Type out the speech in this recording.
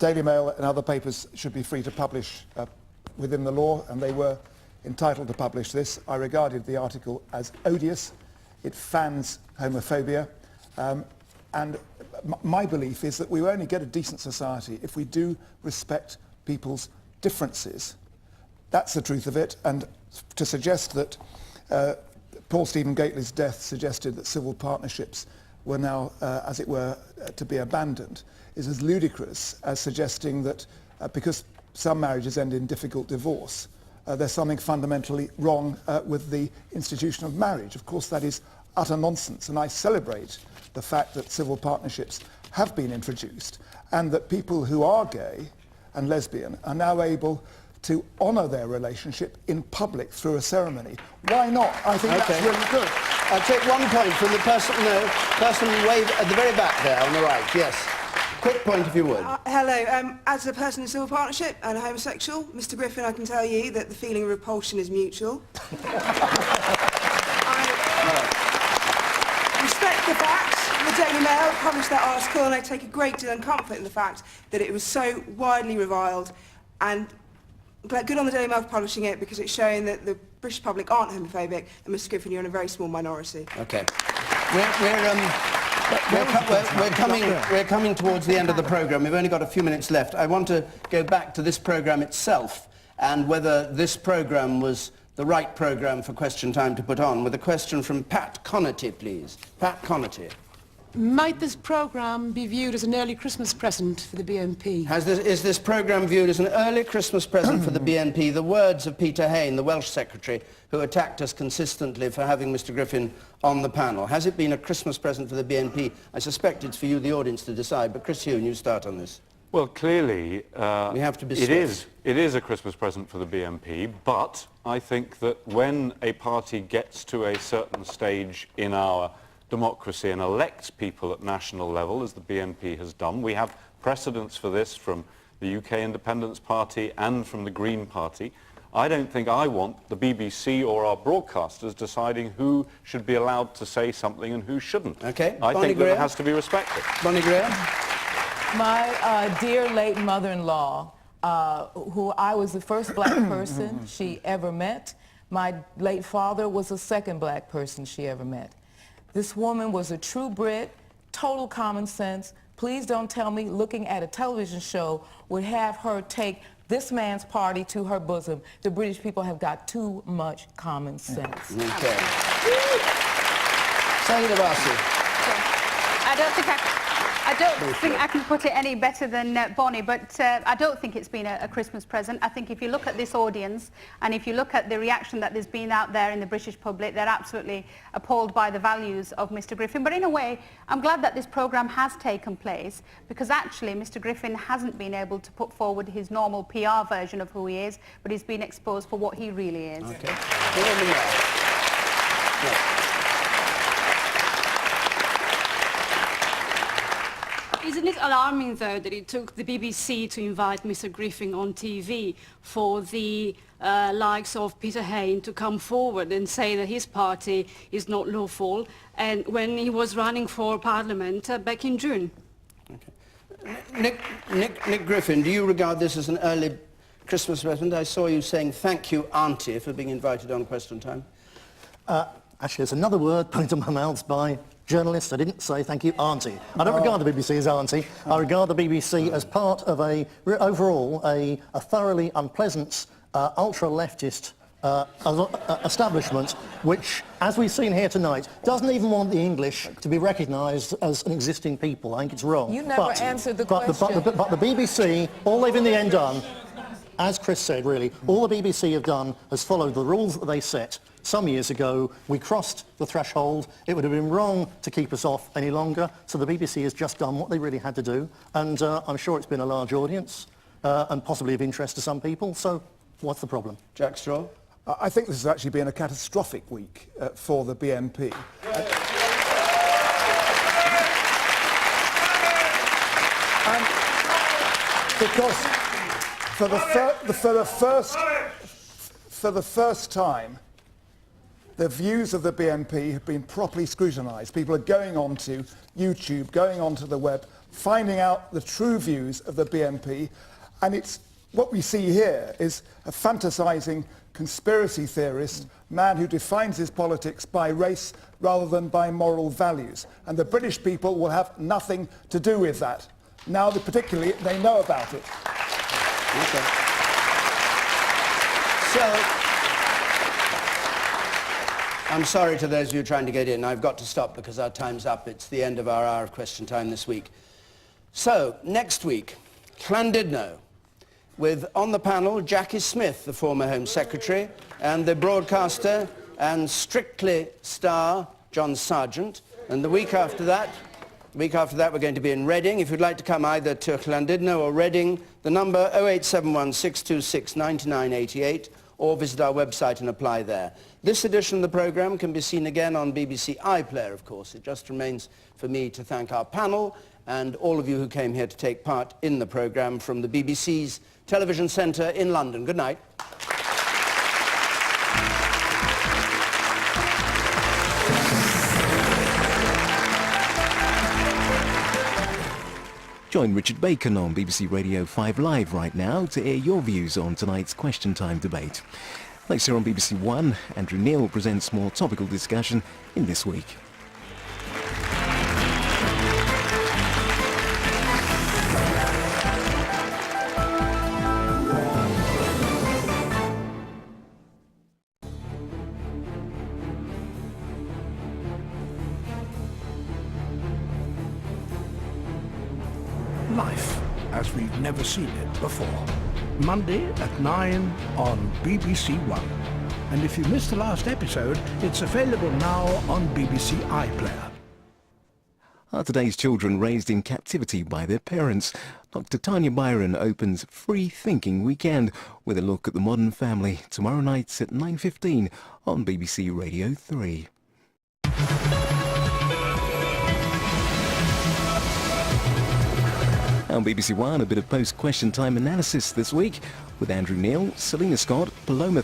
Daily Mail and other papers should be free to publish within the law, and they were entitled to publish this. I regarded the article as odious. It fans homophobia. And my belief is that we will only get a decent society if we do respect people's differences. That's the truth of it. And to suggest that Paul Stephen Gately's death suggested that civil partnerships were now, as it were, to be abandoned is as ludicrous as suggesting that because some marriages end in difficult divorce, there's something fundamentally wrong with the institution of marriage. Of course, that is utter nonsense, and I celebrate the fact that civil partnerships have been introduced and that people who are gay and lesbian are now able to honour their relationship in public through a ceremony. Why not? I think that's really good. I'll take one point from the person, way at the very back there on the right. Yes. Quick point, if you would. Hello. As a person in civil partnership and a homosexual, Mr. Griffin, I can tell you that the feeling of repulsion is mutual. I respect the fact the Daily Mail published that article, and I take a great deal of comfort in the fact that it was so widely reviled, and good on the Daily Mail for publishing it, because it's showing that the British public aren't homophobic, and Mr. Griffin, you're in a very small minority. Okay. We're coming towards the end of the programme. We've only got a few minutes left. I want to go back to this programme itself and whether this programme was the right programme for Question Time to put on, with a question from Pat Connaughty, please. Pat Connaughty. Might this programme be viewed as an early Christmas present for the BNP? Is this programme viewed as an early Christmas present for the BNP? The words of Peter Hain, the Welsh Secretary, who attacked us consistently for having Mr. Griffin on the panel. Has it been a Christmas present for the BNP? I suspect it's for you, the audience, to decide, but Chris Huhn, you start on this. Well, clearly, we have to be it is a Christmas present for the BNP, but I think that when a party gets to a certain stage in our democracy and elects people at national level, as the BNP has done, we have precedents for this from the UK Independence Party and from the Green Party. I don't think I want the BBC or our broadcasters deciding who should be allowed to say something and who shouldn't. Okay. I think that it has to be respected. Bonnie Greer? My dear late mother-in-law, who I was the first black person she ever met. My late father was the second black person she ever met. This woman was a true Brit, total common sense. Please don't tell me looking at a television show would have her take this man's party to her bosom. The British people have got too much common sense. Okay. Saeeda Vasi. I don't think I can put it any better than Bonnie, but I don't think it's been a Christmas present. I think if you look at this audience and if you look at the reaction that there's been out there in the British public, they're absolutely appalled by the values of Mr. Griffin. But in a way, I'm glad that this programme has taken place, because actually Mr. Griffin hasn't been able to put forward his normal PR version of who he is, but he's been exposed for what he really is. Okay. Isn't it alarming, though, that it took the BBC to invite Mr. Griffin on TV for the likes of Peter Hain to come forward and say that his party is not lawful, and when he was running for Parliament back in June? Okay. Nick Griffin, do you regard this as an early Christmas present? I saw you saying thank you, Auntie, for being invited on Question Time. Actually, there's another word put into my mouth by journalists. I didn't say thank you, Auntie. I don't regard the BBC as Auntie. I regard the BBC as part of overall a thoroughly unpleasant, ultra-leftist establishment, which, as we've seen here tonight, doesn't even want the English to be recognised as an existing people. I think it's wrong. You never answered the question. But the BBC, all they've in the end done, as Chris said, really, all the BBC have done has followed the rules that they set. Some years ago, we crossed the threshold. It would have been wrong to keep us off any longer, so the BBC has just done what they really had to do, and I'm sure it's been a large audience and possibly of interest to some people, so what's the problem? Jack Straw? I think this has actually been a catastrophic week for the BNP. Because for the first time the views of the BNP have been properly scrutinised. People are going on to YouTube, going onto the web, finding out the true views of the BNP, and it's what we see here is a fantasising conspiracy theorist, man who defines his politics by race rather than by moral values. And the British people will have nothing to do with that. Now, particularly, they know about it. Okay. So, I'm sorry to those of you trying to get in. I've got to stop because our time's up. It's the end of our hour of question time this week. So, next week, Llandudno, with on the panel Jackie Smith, the former Home Secretary, and the broadcaster and Strictly star John Sargent. And the week after that, we're going to be in Reading. If you'd like to come either to Llandudno or Reading, the number 0871 626 9988, or visit our website and apply there. This edition of the programme can be seen again on BBC iPlayer, of course. It just remains for me to thank our panel and all of you who came here to take part in the programme from the BBC's Television Centre in London. Good night. Join Richard Bacon on BBC Radio 5 Live right now to hear your views on tonight's Question Time debate. Next year on BBC One, Andrew Neil presents more topical discussion in This Week. Life as we've never seen it before. Monday at 9 on BBC One. And if you missed the last episode, it's available now on BBC iPlayer. Are today's children raised in captivity by their parents? Dr. Tanya Byron opens Free Thinking Weekend with a look at the modern family tomorrow night at 9:15 on BBC Radio 3. On BBC One, a bit of post-question time analysis this week with Andrew Neil, Selina Scott, Paloma